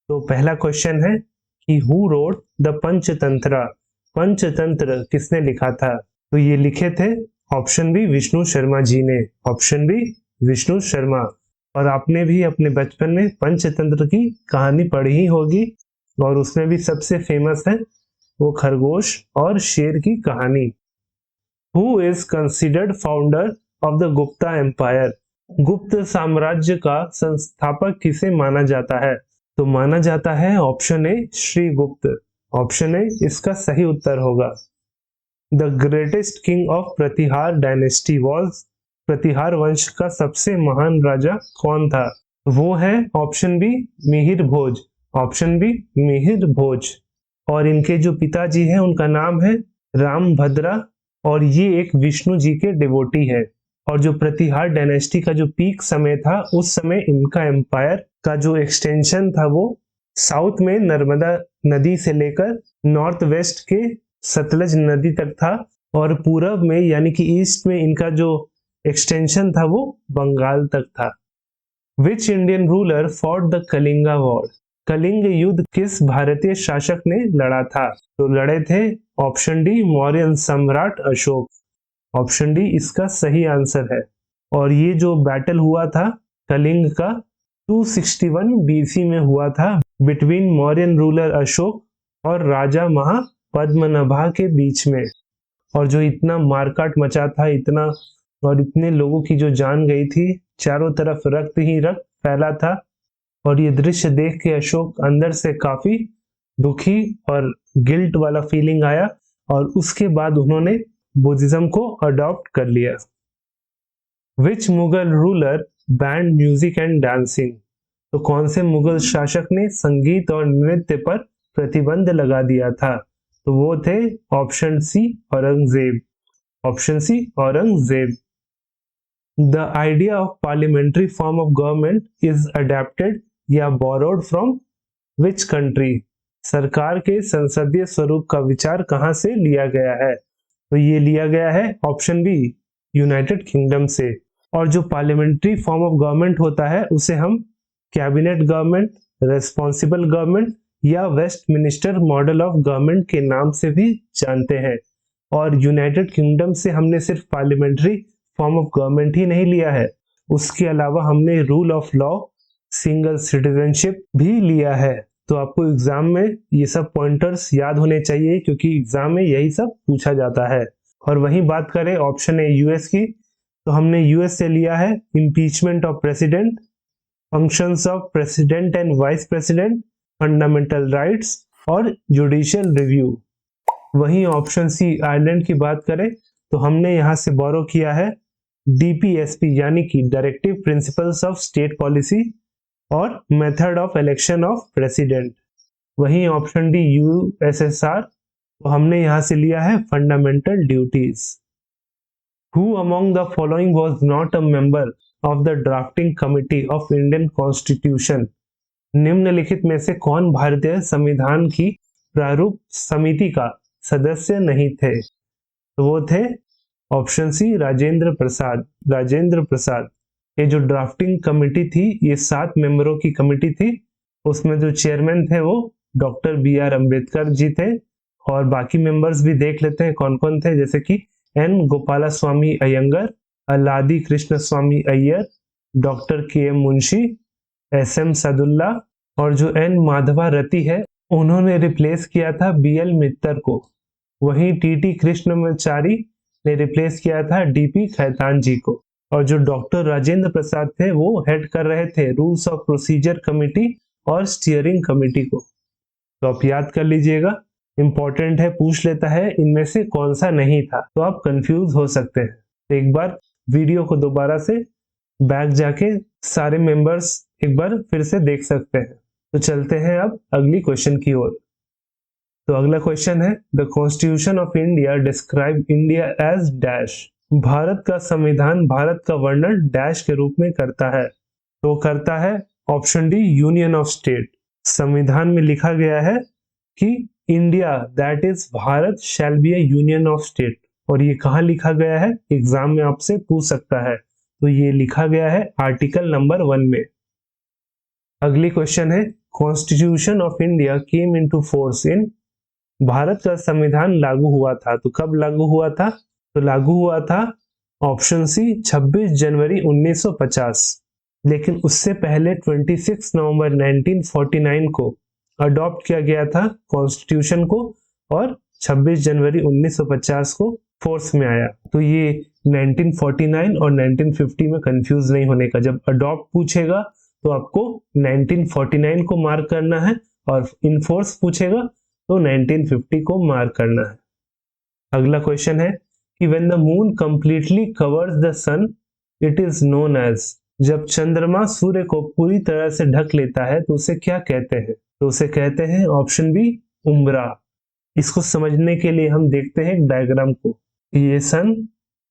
तो पहला क्वेश्चन है कि who wrote the Panchatantra, Panchatantra किसने लिखा था? तो ये लिखे थे ऑप्शन बी विष्णु शर्मा जी ने, ऑप्शन बी विष्णु शर्मा। और आपने भी अपने बचपन में पंचतंत्र की कहानी पढ़ी ही होगी, और उसमें भी सबसे फेमस है वो खरगोश और शेर की कहानी। Who is considered founder of the Gupta empire, Gupta साम्राज्य का संस्थापक किसे माना जाता है? तो माना जाता है ऑप्शन ए श्री गुप्त, ऑप्शन ए इसका सही उत्तर होगा। The greatest king of Pratihara dynasty was, Pratihara वंश का सबसे महान राजा कौन था? वो है option B Mihir Bhoj, option B Mihir Bhoj. और इनके जो पिताजी हैं उनका नाम है रामभद्रा, और ये एक विष्णु जी के डिवोटी है। और जो प्रतिहार डायनेस्टी का जो पीक समय था, उस समय इनका एम्पायर का जो एक्सटेंशन था वो साउथ में नर्मदा नदी से लेकर नॉर्थ वेस्ट के सतलज नदी तक था, और पूरब में यानी कि ईस्ट में इनका जो एक्सटेंशन था वो बंगाल तक था। Which Indian ruler fought the Kalinga war, Kalinga युद्ध किस भारतीय शासक ने लड़ा था? तो लड़े थे ऑप्शन डी मौर्यन सम्राट अशोक, ऑप्शन डी इसका सही आंसर है। और ये जो बैटल हुआ था कलिंग का 261 बीसी में हुआ था बिटवीन मौर्यन रूलर अशोक और राजा महापद्मनाभा के बीच में। और जो इतना मारकाट मचा था, इतना और इतने लोगों की जो जान गई थी, चारों तरफ रक्त ही रक्त फैला था। और ये दृश्य देख के अशोक अंदर से काफी दुखी और गिल्ट वाला फीलिंग आया, और उसके बाद उन्होंने बुद्धिज्म को अडॉप्ट कर लिया। Which Mughal ruler banned music and dancing, तो कौन से मुगल शासक ने संगीत और नृत्य पर प्रतिबंध लगा दिया था? तो वो थे option C Aurangzeb, option C Aurangzeb. The idea of parliamentary form of government is adapted या बोरोड फ्रॉम विच कंट्री, सरकार के संसदीय स्वरूप का विचार कहां से लिया गया है? तो ये लिया गया है ऑप्शन बी यूनाइटेड किंगडम से। और जो पार्लियामेंट्री फॉर्म ऑफ गवर्नमेंट होता है उसे हम कैबिनेट गवर्नमेंट, रेस्पॉन्सिबल गवर्नमेंट या वेस्टमिनिस्टर मॉडल ऑफ गवर्नमेंट के नाम से भी जानते हैं। और यूनाइटेड किंगडम से हमने सिर्फ पार्लियामेंट्री फॉर्म ऑफ गवर्नमेंट ही नहीं लिया है, उसके अलावा हमने rule of law, single citizenship भी लिया है। तो आपको एग्जाम में ये सब पॉइंटर्स याद होने चाहिए, क्योंकि एग्जाम में यही सब पूछा जाता है। और वहीं बात करें ऑप्शन ए यूएस की, तो हमने यूएस से लिया है impeachment of president, functions of president and vice president, fundamental rights और जुडिशियल रिव्यू। वहीं ऑप्शन सी आयरलैंड की बात करें तो हमने यहाँ से बोरो किया है डीपीएसपी यानी कि directive principles of state policy और method of election of president. वहीं ऑप्शन डी यूएसएसआर, तो हमने यहाँ से लिया है fundamental duties. Who among the following was not a member of the drafting committee of Indian constitution, निम्नलिखित में से कौन भारतीय संविधान की प्रारूप समिति का सदस्य नहीं थे? तो वो थे ऑप्शन सी राजेंद्र प्रसाद, राजेंद्र प्रसाद। ये जो ड्राफ्टिंग कमेटी थी ये 7 मेंबरों की कमेटी थी, उसमें जो चेयरमैन थे वो डॉक्टर बी.आर. अम्बेडकर जी थे। और बाकी मेंबर्स भी देख लेते हैं कौन कौन थे, जैसे कि N Gopalaswami Ayyangar, Alladi Krishnaswami Iyer, doctor KM. Munshi, SM. Saadulla, और जो एन माधवा रति है उन्होंने रिप्लेस किया था बी.एल. मित्तर को। वहीं टी.टी. कृष्णमाचारी ने रिप्लेस किया था डी.पी. खैतान जी को। और जो डॉक्टर राजेंद्र प्रसाद थे वो हेड कर रहे थे रूल्स ऑफ प्रोसीजर कमेटी और स्टीयरिंग कमेटी को। तो आप याद कर लीजिएगा, इंपॉर्टेंट है, पूछ लेता है इनमें से कौन सा नहीं था, तो आप कंफ्यूज हो सकते हैं। तो एक बार वीडियो को दोबारा से बैक जाके सारे मेंबर्स एक बार फिर से देख सकते हैं। तो चलते हैं अब अगली क्वेश्चन की ओर। तो अगला क्वेश्चन है the constitution of India describe India as dash, Bharat का संविधान भारत का वर्णन डैश के रूप में करता है। तो करता है option D union of state. संविधान में लिखा गया है कि India that is Bharat shall be A union of state. और ये कहाँ लिखा गया है, एग्जाम में आपसे पूछ सकता है। तो ये लिखा गया है आर्टिकल नंबर 1 में। अगली क्वेश्चन है constitution of India came into force in, Bharat का संविधान लागू हुआ था, तो कब लागू हुआ था? तो लागू हुआ था ऑप्शन सी 26 जनवरी 1950, लेकिन उससे पहले 26 नवंबर 1949 को अडॉप्ट किया गया था कॉन्स्टिट्यूशन को, और 26 जनवरी 1950 को फोर्स में आया। तो ये 1949 और 1950 में कंफ्यूज नहीं होने का, जब अडॉप्ट पूछेगा तो आपको 1949 को मार्क करना है, और इन फोर्स पूछेगा तो 1950 को मार्क करना है। अगला क्वेश्चन है कि when the moon completely covers the sun it is known as, जब चंद्रमा सूर्य को पूरी तरह से ढक लेता है तो उसे क्या कहते हैं? तो उसे कहते हैं ऑप्शन बी उम्ब्रा। इसको समझने के लिए हम देखते हैं एक डायग्राम को, ये सन,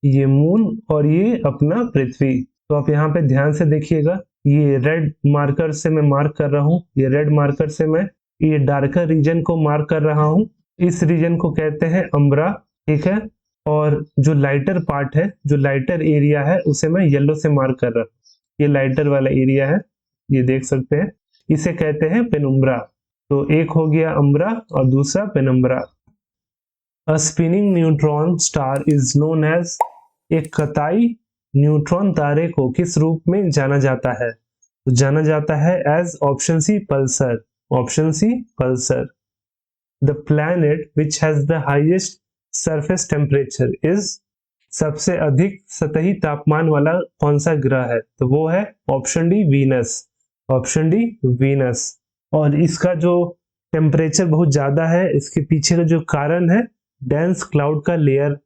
ये मून और ये अपना पृथ्वी। तो आप यहाँ पे ध्यान से देखिएगा, ये रेड मार्कर से मैं मार्क कर रहा हूँ, ये रेड मार्कर से मैं ये डार्कर रीजन को मार्क कर रहा हूँ, इस रीजन को कहते हैं अम्ब्रा, ठीक है। और जो लाइटर पार्ट है, जो लाइटर एरिया है, उसे मैं येलो से मार्क कर रहा हूँ, ये लाइटर वाला एरिया है, ये देख सकते हैं, इसे कहते हैं पेनुम्ब्रा। तो एक हो गया अम्ब्रा और दूसरा penumbra. A spinning neutron star is known as, एक कताई न्यूट्रॉन तारे को किस रूप में जाना जाता है? तो जाना जाता है as option C pulsar, option C pulsar. The planet which has the highest surface temperature is, सबसे अधिक सतही तापमान वाला कौन सा ग्रह है? तो वो है option D Venus, option D Venus. और इसका जो टेम्परेचर बहुत ज्यादा है, इसके पीछे का जो कारण है, डेंस क्लाउड का लेयर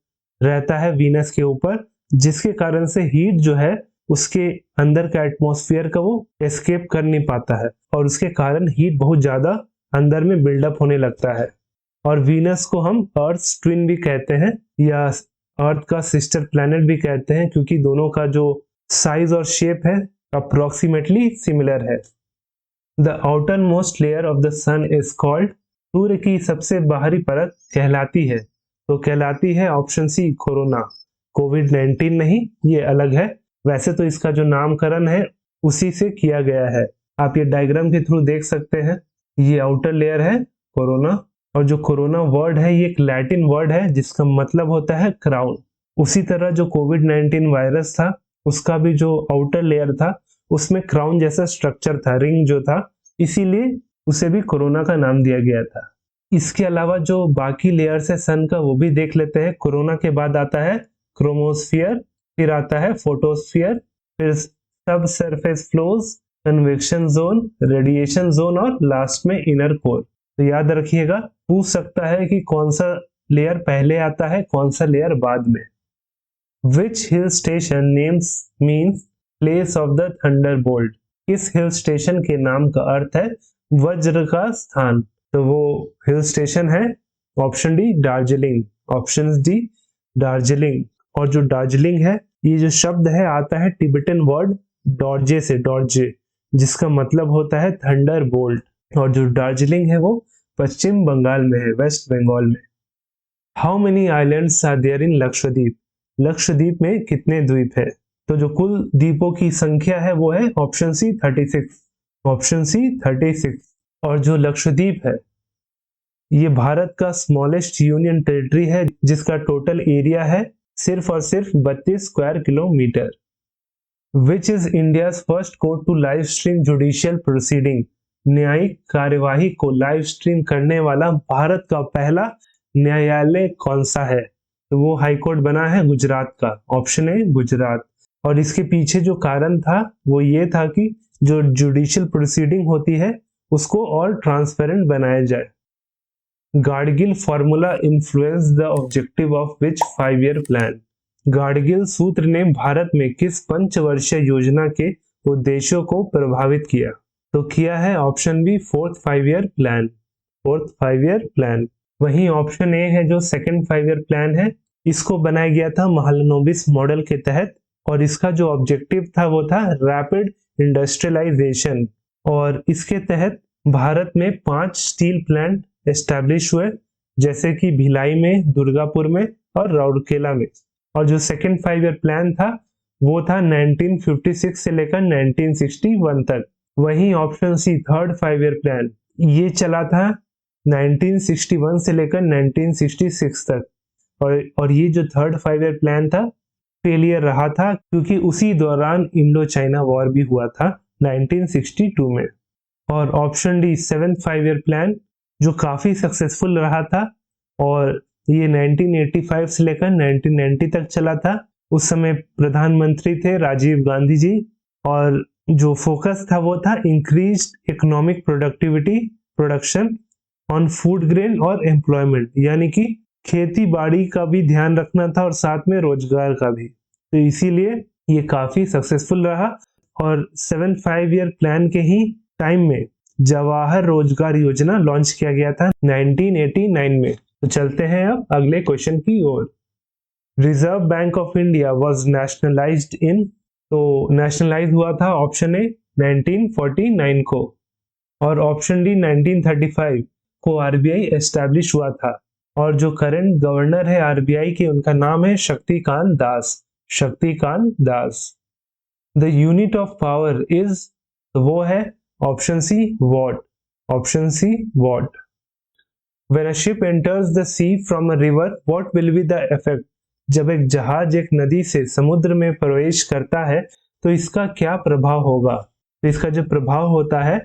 रहता है वीनस के ऊपर, जिसके कारण से हीट जो है उसके अंदर का एटमॉस्फेयर का वो एस्केप कर नहीं पाता है, और उसके कारण हीट बहुत ज्यादा अंदर में बिल्डअप होने लगता है। और वीनस को हम अर्थ ट्विन भी कहते हैं, या अर्थ का सिस्टर प्लैनेट भी कहते हैं, क्योंकि दोनों का जो साइज और शेप है अप्रोक्सीमेटली सिमिलर है। The outermost layer of the sun is called, सूर्य की सबसे बाहरी परत कहलाती है, तो कहलाती है ऑप्शन सी कोरोना। कोविड-19 नहीं, ये अलग है, वैसे तो इसका जो नामकरण है उसी से किया गया है। आप ये डायग्राम के थ्रू देख सकते हैं, ये आउटर लेयर है कोरोना, और जो कोरोना वर्ड है ये एक लैटिन वर्ड है जिसका मतलब होता है क्राउन। उसी तरह जो कोविड-19 वायरस था, उसका भी जो आउटर लेयर था उसमें क्राउन जैसा स्ट्रक्चर था, रिंग जो था, इसीलिए उसे भी कोरोना का नाम दिया गया था। इसके अलावा जो बाकी लेयर्स है सन का, वो भी देख लेते हैं। कोरोना के बाद आता है क्रोमोस्फियर, फिर आता है फोटोस्फियर, फिर सब surface flows, convection zone, radiation zone, और लास्ट में इनर कोर। तो याद रखिएगा, पूछ सकता है कि कौन सा लेयर पहले आता है, कौन सा लेयर बाद में। Which hill station names means place of the thunderbolt, किस हिल स्टेशन के नाम का अर्थ है वज्र का स्थान? तो वो हिल स्टेशन है option D Darjeeling, option D Darjeeling. और जो दार्जिलिंग है, ये जो शब्द है आता है टिबेटन वर्ड डॉर्जे से, डॉर्जे, जिसका मतलब होता है थंडर बोल्ट। और जो दार्जिलिंग है वो पश्चिम बंगाल में है, वेस्ट बंगाल में। How many islands are there in Lakshadweep, Lakshadweep में कितने द्वीप है? तो जो कुल द्वीपों की संख्या है वो है ऑप्शन सी 36, ऑप्शन सी 36। और जो लक्षद्वीप है ये भारत का स्मॉलेस्ट यूनियन टेरिटरी है, जिसका टोटल एरिया है सिर्फ और सिर्फ 32 square kilometre. Which is India's first court to live stream judicial proceeding, न्यायिक कार्यवाही को लाइव स्ट्रीम करने वाला भारत का पहला न्यायालय कौन सा है? तो वो हाई कोर्ट बना है गुजरात का, ऑप्शन ए गुजरात। और इसके पीछे जो कारण था वो ये था कि जो जुडिशियल प्रोसीडिंग होती है उसको और ट्रांसपेरेंट बनाया जाए। Gadgil formula influence the objective of which 5-year plan, Gadgil सूत्र ने भारत में किस पंचवर्षीय योजना के उद्देश्यों को प्रभावित किया? तो किया है option B 4th 5-year plan, 4th 5-year plan. वहीं ऑप्शन ए है जो 2nd 5-year प्लान है, इसको बनाया गया था महालनोबिस मॉडल के तहत, और इसका जो ऑब्जेक्टिव था वो था रैपिड इंडस्ट्रियलाइजेशन। और इसके तहत भारत में 5 स्टील प्लांट एस्टैब्लिश हुए, जैसे कि भिलाई में, दुर्गापुर में और राउरकेला में। और जो 2nd 5-year प्लान था वो था 1956 से लेकर 1961 तक, वहीं option C third 5 year plan, ये चला था 1961 से लेकर 1966 तक, और ये जो थर्ड 5 ईयर प्लान था फेलियर रहा था, क्योंकि उसी दौरान इंडो चाइना वॉर भी हुआ था 1962 में। और option D 7th 5 year plan, जो काफी सक्सेसफुल रहा था, और ये 1985 से लेकर 1990 तक चला था। उस समय प्रधानमंत्री थे राजीव गांधी जी, और जो फोकस था वो था increased economic productivity production on food grain और एम्प्लॉयमेंट, यानी कि खेती बाड़ी का भी ध्यान रखना था और साथ में रोजगार का भी। तो इसीलिए ये काफी सक्सेसफुल रहा, और 7th 5 ईयर प्लान के ही टाइम में जवाहर रोजगार योजना लॉन्च किया गया था 1989 में। तो चलते हैं अब अगले क्वेश्चन की ओर। Reserve Bank of India was nationalized in, तो नेशनलाइज हुआ था ऑप्शन ए 1949 को, और ऑप्शन डी 1935 को आरबीआई एस्टैब्लिश हुआ था, और जो करंट गवर्नर है आरबीआई के उनका नाम है Shaktikanta Das. Shaktikanta Das. The unit of power is, तो वो है option C watt. Option C watt. When a ship enters the sea from a river, what will be the effect? जब एक जहाज एक नदी से समुद्र में प्रवेश करता है तो इसका क्या प्रभाव होगा? तो इसका जो प्रभाव होता है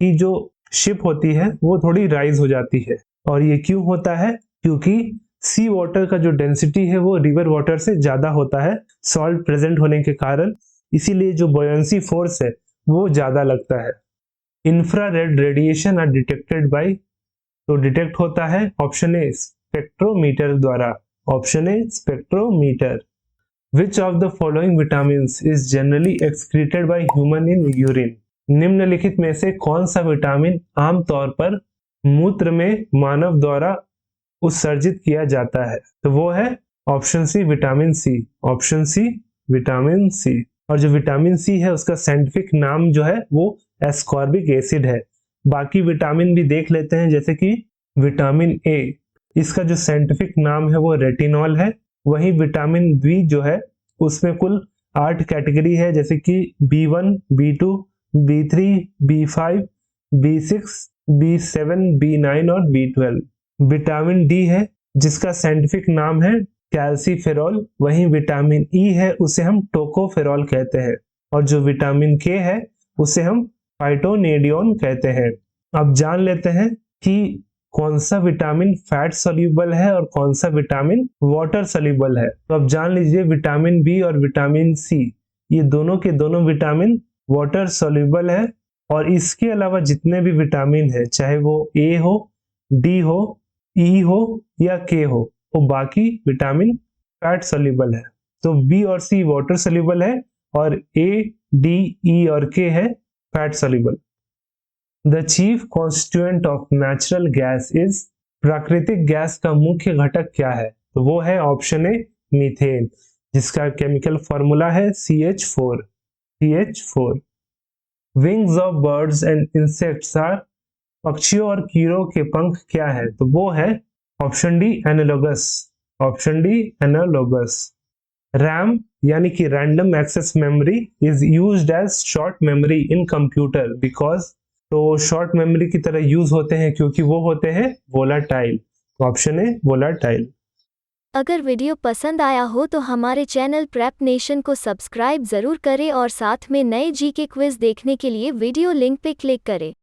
कि जो शिप होती है वो थोड़ी राइज हो जाती है, और ये क्यों होता है? क्योंकि सी वाटर का जो डेंसिटी है वो रिवर वाटर से ज्यादा होता है सॉल्ट प्रेजेंट होने के कारण, इसीलिए जो बॉयंसी फोर्स है वो ज्यादा लगता है। Infrared radiation are detected by, तो डिटेक्ट होता है ऑप्शन ए स्पेक्ट्रोमीटर द्वारा। Option A spectrometer. Which of the following vitamins is generally excreted by human in urine? निम्नलिखित में से कौन सा विटामिन आमतौर पर मूत्र में मानव द्वारा उत्सर्जित किया जाता है? तो वो है option C vitamin C. Option C vitamin C. और जो विटामिन सी है उसका साइंटिफिक नाम जो है वो एस्कॉर्बिक एसिड है। बाकी विटामिन भी देख लेते हैं, जैसे कि विटामिन ए, इसका जो साइंटिफिक नाम है वो रेटिनॉल है। वहीं विटामिन बी जो है उसमें कुल 8 कैटेगरी है, जैसे कि B1, B2, B3, B5, B6, B7, B9 और B12। विटामिन डी है जिसका साइंटिफिक नाम है कैल्सीफेरॉल। वहीं विटामिन ई है उसे हम टोकोफेरॉल कहते हैं, और जो विटामिन के है उसे हम फाइटोनेडियोन कहते हैं। अब जान लेते हैं कि कौन सा विटामिन फैट सोल्यूबल है और कौन सा विटामिन वाटर सोल्यूबल है। तो अब जान लीजिए विटामिन बी और विटामिन सी, ये दोनों के दोनों विटामिन वाटर सोल्यूबल है, और इसके अलावा जितने भी विटामिन है, चाहे वो ए हो, डी हो, ई हो या के हो, वो बाकी विटामिन फैट सोल्यूबल है। तो बी और सी वाटर सोल्यूबल है, और ए, डी, ई और के है fat soluble. The chief constituent of natural gas is, प्राकृतिक गैस का मुख्य घटक क्या है? तो वो है ऑप्शन ए मीथेन, जिसका केमिकल फॉर्मूला है CH4। CH4। Wings of birds and insects are, पक्षियों और कीड़ों के पंख क्या है? तो वो है option D analogous. Option D analogous. RAM यानी कि random access memory is used as short memory in computer because, तो शॉर्ट मेमोरी की तरह यूज होते हैं क्योंकि वो होते हैं वोलाटाइल। ऑप्शन है वोलाटाइल। अगर वीडियो पसंद आया हो तो हमारे चैनल प्रेप नेशन को सब्सक्राइब जरूर करें और साथ में नए जीके क्विज देखने के लिए वीडियो लिंक पे क्लिक करें।